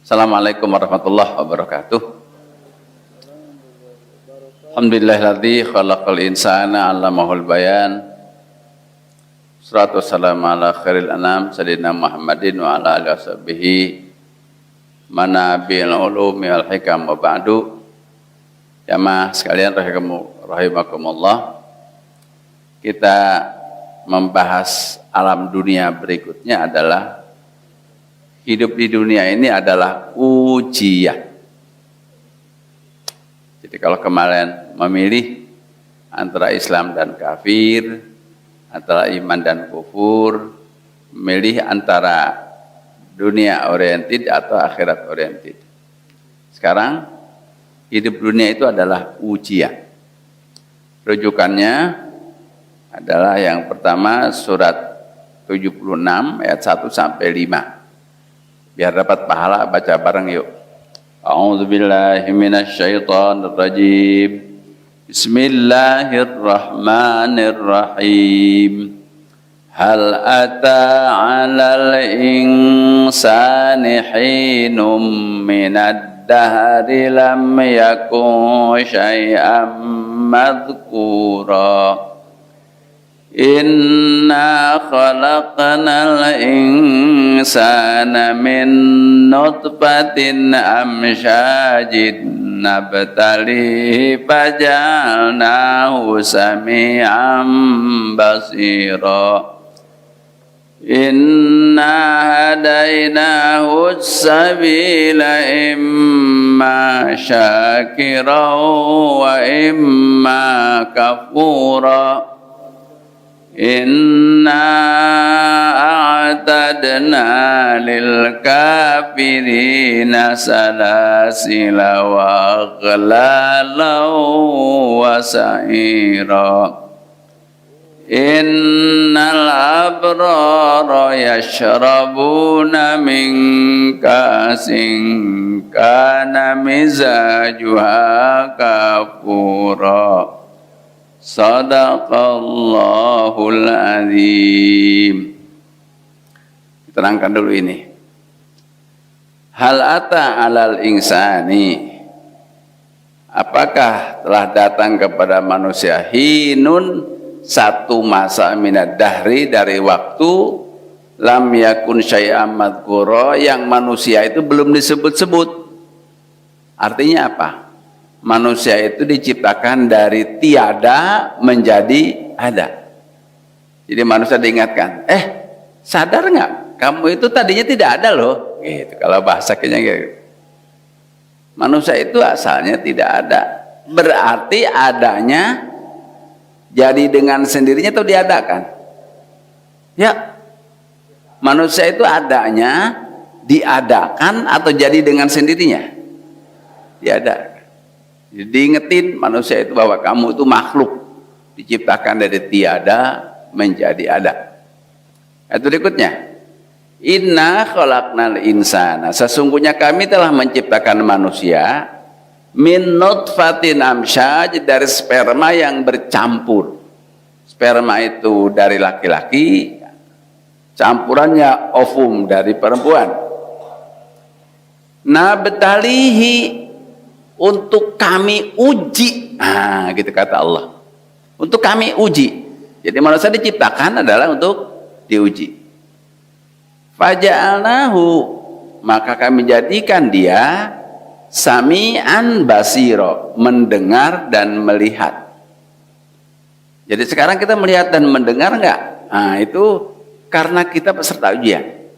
Assalamualaikum warahmatullahi wabarakatuh. Alhamdulillahilladzi khalaqal insana 'allamahul bayan. Shalatu wassalamu ala khairil anam sayyidina Muhammadin wa ala alihi washabbihi manabil ulumi wal hikam wa ba'du. Jamaah sekalian rahimakumullah. Kita membahas alam dunia berikutnya adalah hidup di dunia ini adalah ujian. Jadi kalau kemarin memilih antara Islam dan kafir, antara iman dan kufur, memilih antara dunia oriented atau akhirat oriented. Sekarang hidup dunia itu adalah ujian. Rujukannya adalah yang pertama surat 76 ayat 1 sampai 5. Biar dapat pahala baca bareng yuk. A'udzubillahi minasyaitonir rajim. Bismillahirrahmanirrahim. Hal ata 'alal insani hinum minad dahri lam yakun syai'an madhkura. Inna khalaqnal insana min nutfatin amsyajin nabtalihi faja'alnahu sami'an basira. Inna hadainahu as-sabila imma syakiran wa imma kafura. Inna a'tadna lil kafirina salasila wa aghlalan wa sa'ira. Innal abrara yashrabuna min ka'sin kana mizajuha kafura. Sadaqallahul azim. Terangkan dulu ini. Hal ata 'alal insani. Apakah telah datang kepada manusia hinun satu masa minad dahri dari waktu lam yakun syai'an madhkura yang manusia itu belum disebut-sebut. Artinya apa? Manusia itu diciptakan dari tiada menjadi ada. Jadi manusia diingatkan, sadar nggak? Kamu itu tadinya tidak ada loh. Gitu, kalau bahasa kayaknya gitu. Manusia itu asalnya tidak ada. Berarti adanya jadi dengan sendirinya atau diadakan? Ya, manusia itu adanya diadakan atau jadi dengan sendirinya? Diadakan. Jadi diingetin manusia itu bahwa kamu itu makhluk diciptakan dari tiada menjadi ada. Itu berikutnya. Inna khalaqnal insana. Sesungguhnya kami telah menciptakan manusia min nutfatin amsyaj dari sperma yang bercampur. Sperma itu dari laki-laki, campurannya ovum dari perempuan. Nabtalihi untuk kami uji. Nah, gitu kata Allah. Untuk kami uji. Jadi manusia diciptakan adalah untuk diuji. Faja'alnahu, maka kami jadikan dia sami'an basiro, mendengar dan melihat. Jadi sekarang kita melihat dan mendengar enggak? Nah, itu karena kita peserta ujian.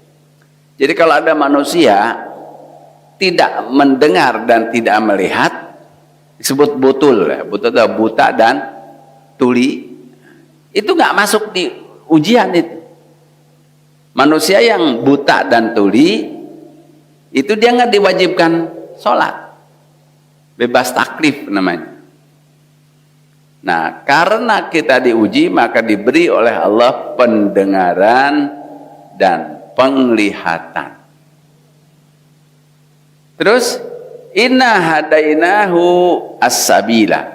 Jadi kalau ada manusia tidak mendengar dan tidak melihat disebut butul. Butul itu buta dan tuli. Itu nggak masuk di ujian itu. Manusia yang buta dan tuli itu dia nggak diwajibkan sholat, bebas taklif namanya. Nah, karena kita diuji maka diberi oleh Allah pendengaran dan penglihatan. Terus inna hadainahu as-sabila.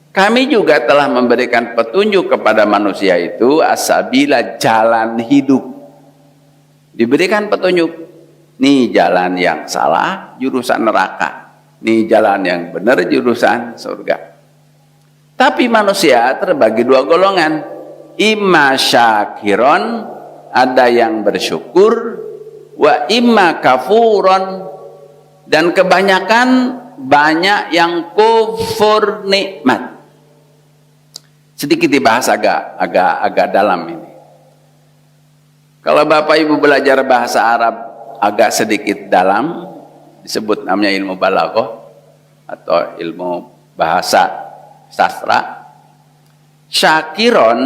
Kami juga telah memberikan petunjuk kepada manusia itu as-sabila, jalan hidup. Diberikan petunjuk. Nih jalan yang salah, jurusan neraka. Nih jalan yang benar, jurusan surga. Tapi manusia terbagi dua golongan. Imma syakiron, ada yang bersyukur, wa imma kafuron, dan kebanyakan banyak yang kufur nikmat. Sedikit dibahas agak dalam ini. Kalau Bapak Ibu belajar bahasa Arab agak sedikit dalam, disebut namanya ilmu balaghah atau ilmu bahasa sastra. Syakiron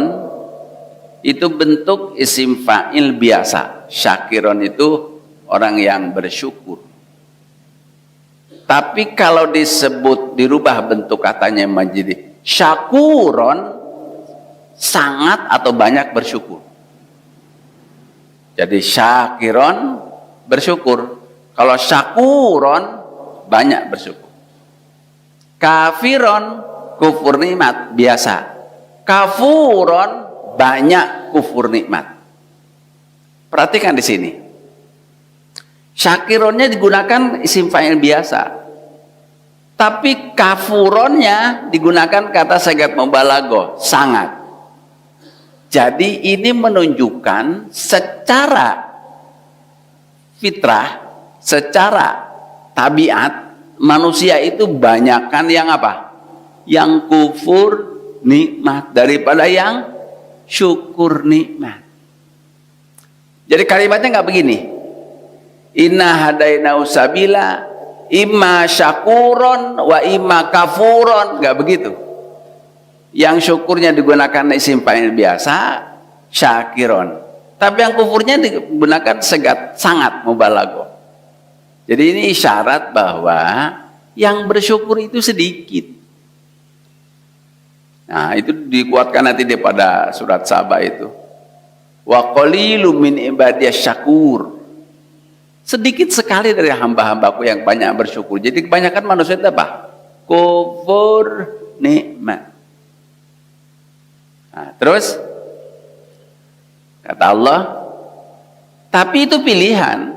itu bentuk isim fa'il biasa. Syakiron itu orang yang bersyukur. Tapi kalau disebut, dirubah bentuk katanya menjadi syakuron, sangat atau banyak bersyukur. Jadi syakiron bersyukur. Kalau syakuron banyak bersyukur. Kafiron kufur nikmat biasa. Kafuron banyak kufur nikmat. Perhatikan di sini. Syakironnya digunakan isim fa'il biasa. Tapi kafuronnya digunakan kata sigat mubalaghah, sangat. Jadi ini menunjukkan secara fitrah, secara tabiat manusia itu banyakkan yang apa? Yang kufur nikmat daripada yang syukur nikmat. Jadi kalimatnya nggak begini. Inna hadainau sabila imma syakuron wa imma kafuron, nggak begitu. Yang syukurnya digunakan isim fa'il biasa, syakiron. Tapi yang kufurnya digunakan sangat mubalaghah. Jadi ini isyarat bahwa yang bersyukur itu sedikit. Nah, itu dikuatkan nanti pada surat Saba itu. Wa qalilum min ibadiyas syakur. Sedikit sekali dari hamba-hambaku yang banyak bersyukur. Jadi kebanyakan manusia itu apa? Kufur nikmat. Nah, terus kata Allah, tapi itu pilihan.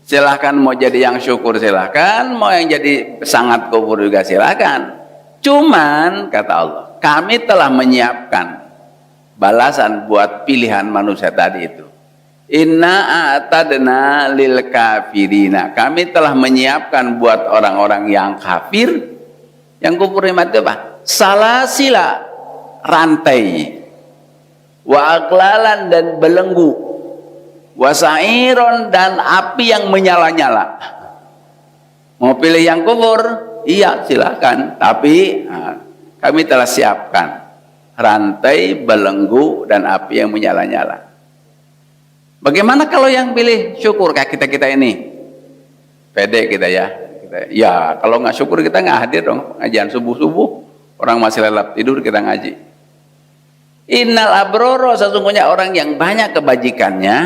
Silahkan mau jadi yang syukur silahkan, mau yang jadi sangat kufur juga silahkan. Cuman kata Allah, kami telah menyiapkan balasan buat pilihan manusia tadi itu. Inna a'tadna lil kafirina. Kami telah menyiapkan buat orang-orang yang kafir, yang kufur nikmat itu apa? Salasila, rantai, wa aklalan dan belenggu, wa sa'iron dan api yang menyala-nyala. Mau pilih yang kufur? Iya, silakan. Tapi kami telah siapkan rantai, belenggu dan api yang menyala-nyala. Bagaimana kalau yang pilih syukur kayak kita ini? Pede kita ya. Ya, kalau nggak syukur kita nggak hadir dong. Pengajian subuh-subuh, orang masih lelap tidur kita ngaji. Innal abroro, sesungguhnya orang yang banyak kebajikannya,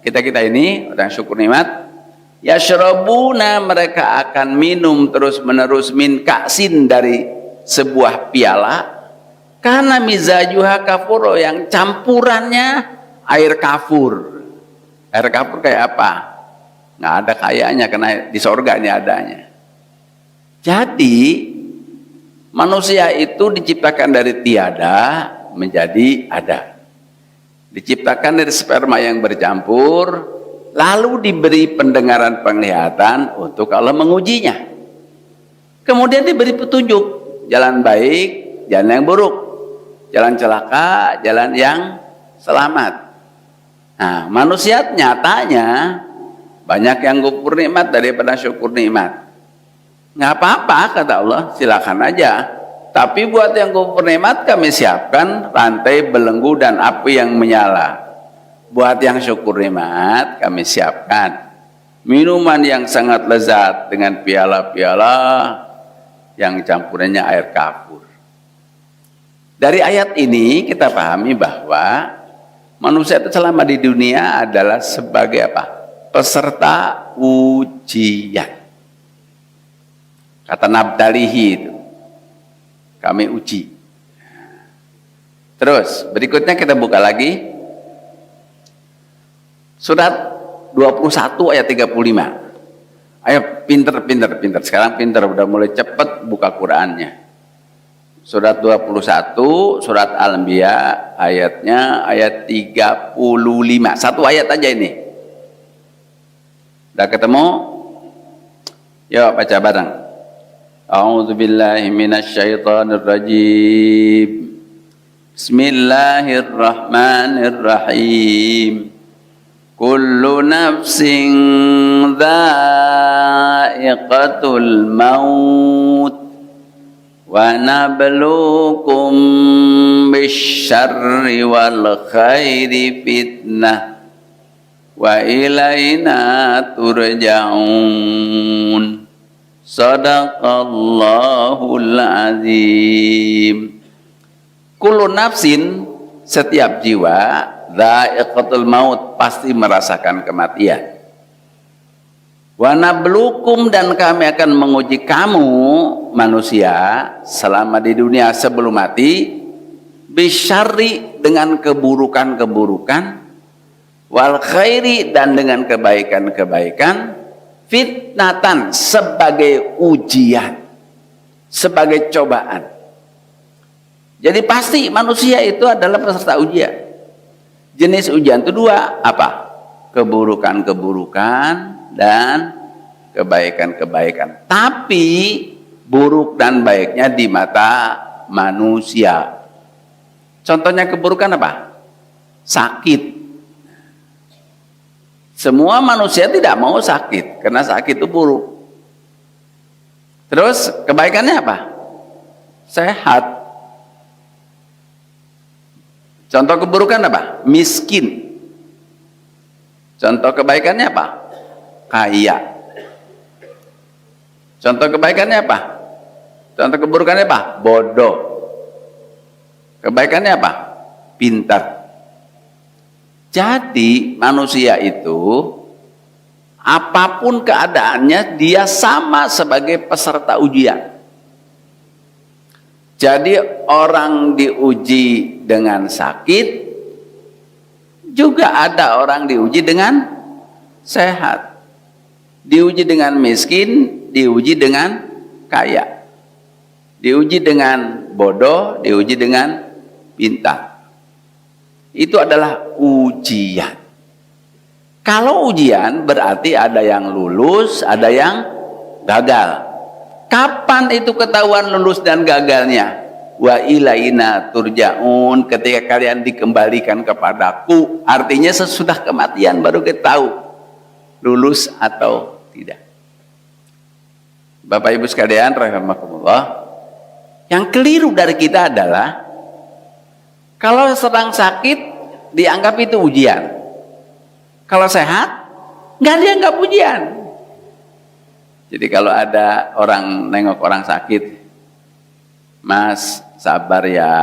kita ini orang syukur nikmat, yashrabuna, mereka akan minum terus-menerus min ka'sin, dari sebuah piala, karena mizajuha kafuro, yang campurannya air kafur. Air kafur kayak apa? Nggak ada kayaknya, karena di sorga ini adanya. Jadi manusia itu diciptakan dari tiada menjadi ada. Diciptakan dari sperma yang bercampur, lalu diberi pendengaran penglihatan untuk Allah mengujinya. Kemudian diberi petunjuk, jalan baik, jalan yang buruk, jalan celaka, jalan yang selamat. Nah, manusia nyatanya banyak yang kufur nikmat daripada syukur nikmat. Nggak apa-apa kata Allah, silakan aja. Tapi buat yang kufur nikmat kami siapkan rantai, belenggu dan api yang menyala. Buat yang syukur nikmat kami siapkan minuman yang sangat lezat dengan piala-piala yang campurannya air kafur. Dari ayat ini kita pahami bahwa manusia itu selama di dunia adalah sebagai apa? Peserta ujian. Kata Nabtalihi itu, kami uji. Terus berikutnya kita buka lagi surat 12 21 ayat 35. Ayo pinter. Sekarang pinter, udah mulai cepet buka Qur'annya. Surat 21, surat Al-Anbiya, ayatnya ayat 35. Satu ayat aja ini. Udah ketemu? Yuk baca bareng. A'udzu billahi minasyaitonir rajim. Bismillahirrahmanirrahim. Kullu nafsin dha'iqatul maut wa nabluukum bisyarri wal khairi fitnah wa ilaina turja'un. Sadaqallahul azim. Kullu nafsin, setiap jiwa, dha'iqatul maut, pasti merasakan kematian. Wa nabluukum, dan kami akan menguji kamu manusia selama di dunia sebelum mati, bisyarri, dengan keburukan-keburukan, wal khairi, dan dengan kebaikan-kebaikan, fitnatan, sebagai ujian, sebagai cobaan. Jadi pasti manusia itu adalah peserta ujian. Jenis ujian itu dua, apa? Keburukan-keburukan dan kebaikan-kebaikan. Tapi buruk dan baiknya di mata manusia. Contohnya keburukan apa? Sakit. Semua manusia tidak mau sakit, karena sakit itu buruk. Terus kebaikannya apa? Sehat. Contoh keburukan apa? Miskin. Contoh kebaikannya apa? Kaya. Contoh kebaikannya apa? Contoh keburukannya apa? Bodoh. Kebaikannya apa? Pintar. Jadi manusia itu apapun keadaannya dia sama sebagai peserta ujian. Jadi orang diuji dengan sakit, juga ada orang diuji dengan sehat. Diuji dengan miskin, diuji dengan kaya. Diuji dengan bodoh, diuji dengan pintar. Itu adalah ujian. Kalau ujian berarti ada yang lulus, ada yang gagal. Kapan itu ketahuan lulus dan gagalnya? Wa ilaina turja'un, ketika kalian dikembalikan kepadaku. Artinya sesudah kematian baru kita tahu lulus atau tidak. Bapak Ibu sekalian rahimakumullah, yang keliru dari kita adalah kalau sedang sakit dianggap itu ujian. Kalau sehat nggak dianggap ujian. Jadi kalau ada orang nengok orang sakit, Mas sabar ya,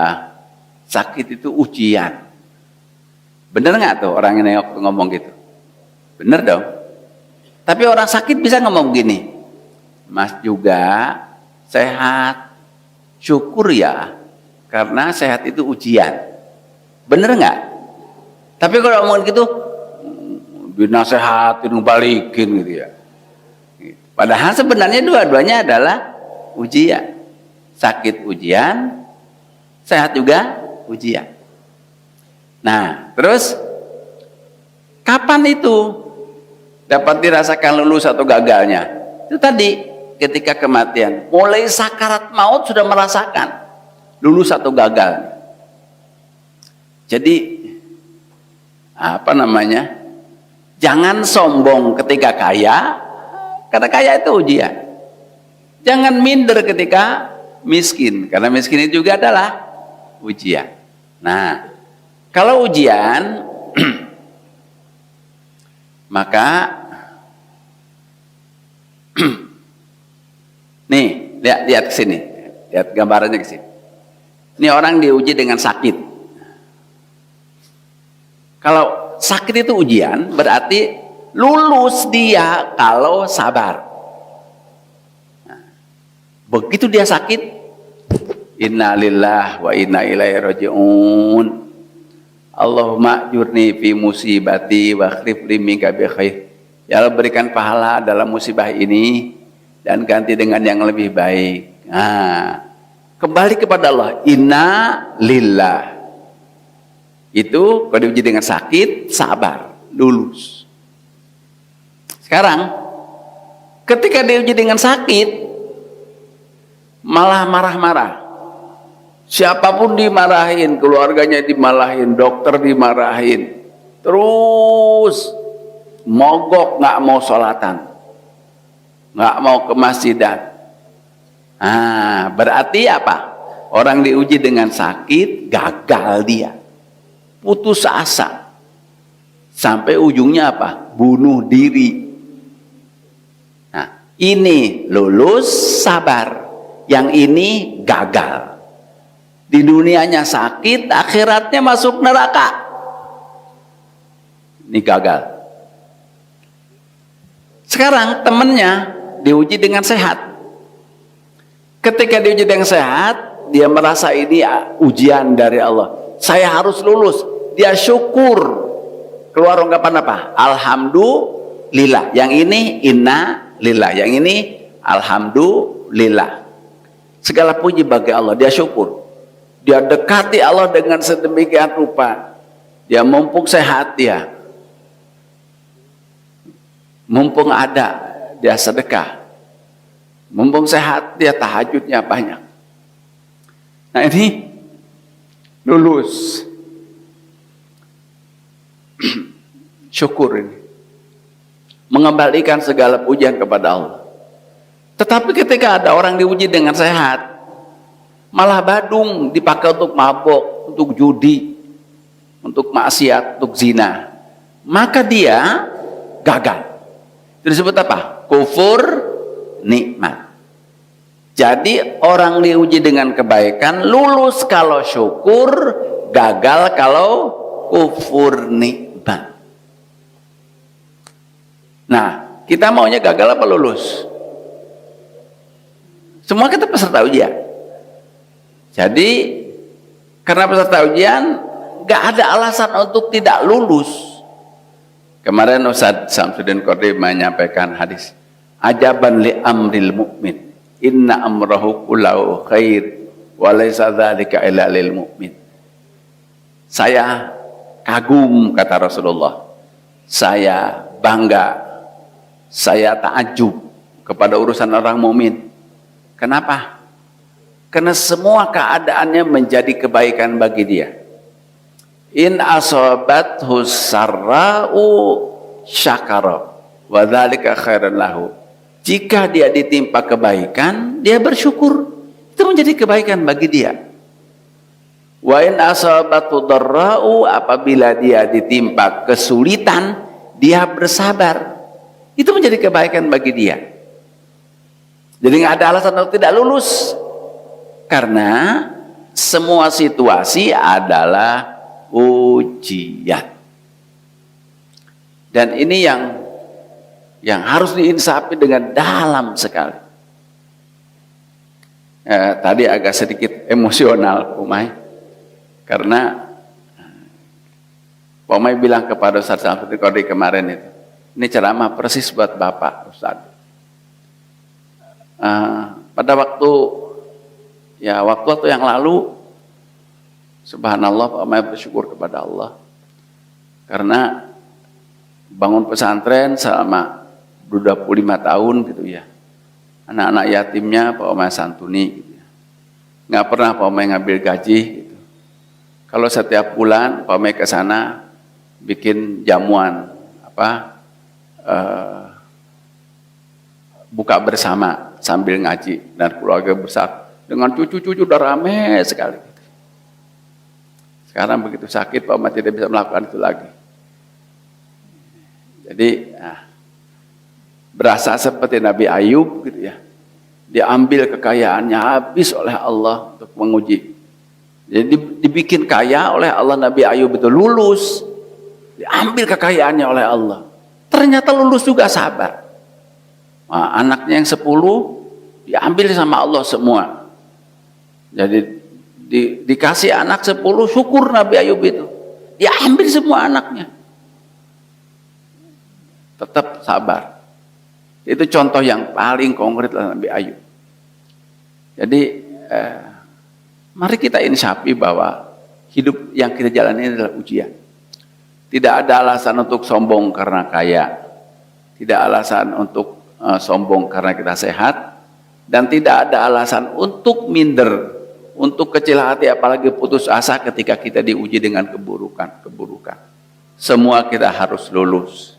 sakit itu ujian. Bener nggak tuh orang yang nengok ngomong gitu? Bener dong. Tapi orang sakit bisa ngomong gini, Mas juga sehat, syukur ya, karena sehat itu ujian. Bener nggak? Tapi kalau ngomong gitu, dinasehatin ngebalikin gitu ya. Padahal sebenarnya dua-duanya adalah ujian. Sakit ujian, sehat juga ujian. Nah, terus kapan itu dapat dirasakan lulus atau gagalnya? Itu tadi ketika kematian. Mulai sakarat maut sudah merasakan lulus atau gagal. Jadi apa namanya? Jangan sombong ketika kaya, karena kaya itu ujian. Jangan minder ketika miskin, karena miskin itu juga adalah ujian. Nah, kalau ujian maka nih, lihat ke sini. Lihat gambarannya ke sini. Ini orang diuji dengan sakit. Kalau sakit itu ujian, berarti lulus dia kalau sabar. Nah, begitu dia sakit, innalillah wa inna ilaihi raji'un. Allahumma ajurni fi musibati wa akhlif li minka bi khair. Ya Allah, berikan pahala dalam musibah ini dan ganti dengan yang lebih baik. Nah, kembali kepada Allah. Inna lillah. Itu kalau diuji dengan sakit, sabar, lulus. Sekarang, ketika diuji dengan sakit, malah marah-marah. Siapapun dimarahin, keluarganya dimarahin, dokter dimarahin. Terus mogok, nggak mau sholatan, nggak mau ke masjidan. Nah, berarti apa? Orang diuji dengan sakit, gagal dia, putus asa, sampai ujungnya apa? Bunuh diri. Nah, ini lulus, sabar. Yang ini gagal. Di dunianya sakit, akhiratnya masuk neraka. Ini gagal. Sekarang temannya diuji dengan sehat. Ketika diuji dengan sehat, dia merasa ini ujian dari Allah. Saya harus lulus. Dia syukur. Keluar ungkapan apa? Alhamdulillah. Yang ini inna lillah. Yang ini alhamdulillah. Segala puji bagi Allah. Dia syukur. Dia dekati Allah dengan sedemikian rupa. Dia mumpung sehat dia. Mumpung ada, dia sedekah. Mumpung sehat, dia tahajudnya banyak. Nah ini lulus. Syukur ini. Mengembalikan segala pujian kepada Allah. Tetapi ketika ada orang diuji dengan sehat, malah badung, dipakai untuk mabok, untuk judi, untuk maksiat, untuk zina, maka dia gagal. Itu disebut apa? Kufur nikmat. Jadi orang diuji dengan kebaikan, lulus kalau syukur, gagal kalau kufur nikmat. Nah, kita maunya gagal apa lulus? Semua kita peserta ujian. Jadi karena peserta ujian gak ada alasan untuk tidak lulus. Kemarin Ustaz Samsudin Qadri menyampaikan hadis, ajaban li amril mu'min, inna amrahu kullahu khair wa laysa dzalika illa lil mu'min. Saya kagum, kata Rasulullah, saya bangga, saya takjub kepada urusan orang mukmin. Kenapa? Karena semua keadaannya menjadi kebaikan bagi dia. In asobathu sarra'u syakara wa dzalika khairan lahu. Jika dia ditimpa kebaikan, dia bersyukur. Itu menjadi kebaikan bagi dia. Wa in asobathu darra'u, apabila dia ditimpa kesulitan, dia bersabar. Itu menjadi kebaikan bagi dia. Jadi nggak ada alasan untuk tidak lulus. Karena semua situasi adalah ujian. Dan ini yang harus diinsafi dengan dalam sekali. Tadi agak sedikit emosional Umay, karena Umay bilang kepada Ustaz Samsudin Qadri kemarin itu, ini ceramah persis buat Bapak Ustaz. Pada waktu yang lalu, subhanallah, Pak Umay bersyukur kepada Allah karena bangun pesantren selama 25 tahun gitu ya. Anak-anak yatimnya Pak Umay santuni gitu ya. Nggak pernah Pak Umay ngambil gaji gitu. Kalau setiap bulan Pak Umay ke sana bikin jamuan buka bersama sambil ngaji dan keluarga besar. Dengan cucu-cucu udah rame sekali. Sekarang begitu sakit, Pak Umay tidak bisa melakukan itu lagi. Jadi berasa seperti Nabi Ayub gitu ya. Diambil kekayaannya habis oleh Allah untuk menguji. Jadi dibikin kaya oleh Allah, Nabi Ayub itu lulus. Diambil kekayaannya oleh Allah. Ternyata lulus juga, sabar. Nah, anaknya yang 10 diambil sama Allah semua. Jadi dikasih anak 10, syukur Nabi Ayub itu. Dia ambil semua anaknya. tetap sabar. Itu contoh yang paling konkret lah Nabi Ayub. Jadi mari kita insafi bahwa hidup yang kita jalani adalah ujian. Tidak ada alasan untuk sombong karena kaya, tidak alasan untuk sombong karena kita sehat, dan tidak ada alasan untuk minder, untuk kecil hati, apalagi putus asa ketika kita diuji dengan keburukan. Semua kita harus lulus.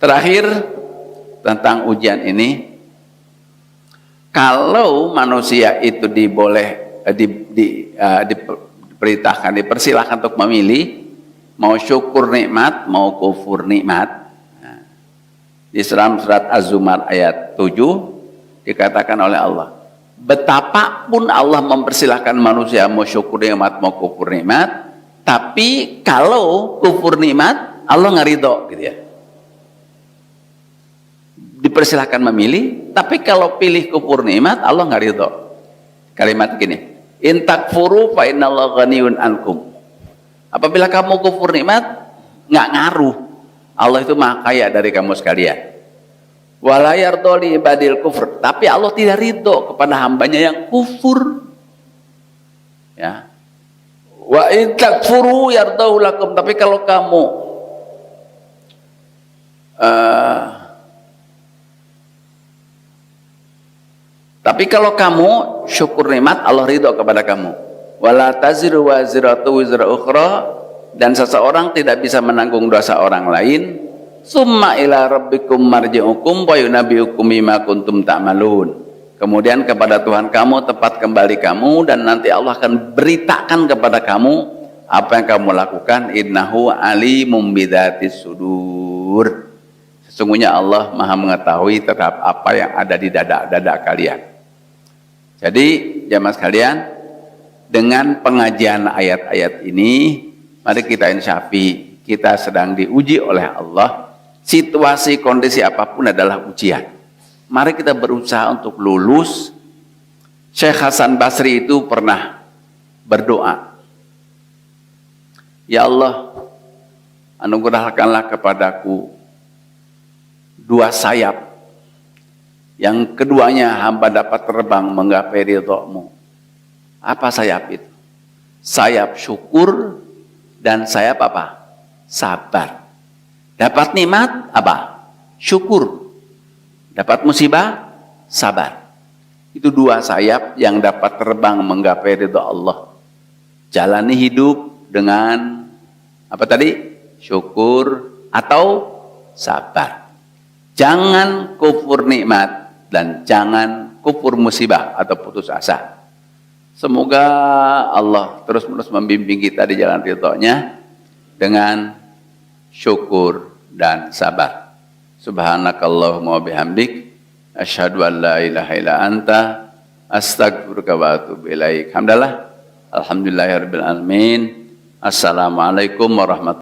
Terakhir, tentang ujian ini, kalau manusia itu diperintahkan, dipersilahkan untuk memilih, mau syukur nikmat, mau kufur nikmat. Di surat Az-Zumar ayat 7 dikatakan oleh Allah, betapapun Allah mempersilahkan manusia mau syukur nikmat, mau kufur nikmat, tapi kalau kufur nikmat Allah nggak ridho, gitu ya. Dipersilahkan memilih, tapi kalau pilih kufur nikmat Allah nggak ridho. Kalimat gini, in takfuru fa innallaha ghaniyun ankum. Apabila kamu kufur nikmat, nggak ngaruh, Allah itu maha kaya dari kamu sekalian. Wala yardha li ibadil kufur, tapi Allah tidak ridho kepada hambanya yang kufur. Ya. Wa in takfuru yardahu lakum, tapi kalau kamu syukur nikmat, Allah ridho kepada kamu. Wala taziru waziratu wizra ukhra, dan seseorang tidak bisa menanggung dosa orang lain. Summa ila rabbikum marji'ukum wa yunabbi'ukum bima kuntum ta'malun. Kemudian kepada Tuhan kamu tepat kembali kamu, dan nanti Allah akan beritakan kepada kamu apa yang kamu lakukan. Innahu alimum bidzatis sudur. Sesungguhnya Allah Maha mengetahui terhadap apa yang ada di dada-dada kalian. Jadi jamaah sekalian, dengan pengajian ayat-ayat ini, mari kita insafi, kita sedang diuji oleh Allah. Situasi kondisi apapun adalah ujian. Mari kita berusaha untuk lulus. Syekh Hasan Basri itu pernah berdoa, ya Allah, anugerahkanlah kepadaku 2 sayap, yang keduanya hamba dapat terbang menggapai ridho-Mu. Apa sayap itu? Sayap syukur dan sayap apa? Sabar. Dapat nikmat apa? Syukur. Dapat musibah? Sabar. Itu 2 sayap yang dapat terbang menggapai ridho Allah. Jalani hidup dengan apa tadi? Syukur atau sabar. Jangan kufur nikmat dan jangan kufur musibah atau putus asa. Semoga Allah terus-menerus membimbing kita di jalan ridho-Nya dengan syukur dan sabar. Subhanakallahumma wa bihamdik, asyhadu an la ilaha illa anta, astaghfiruka wa atubu ilaik. Alhamdulillahirabbil alamin. Assalamualaikum warahmatullahi wabarakatuh.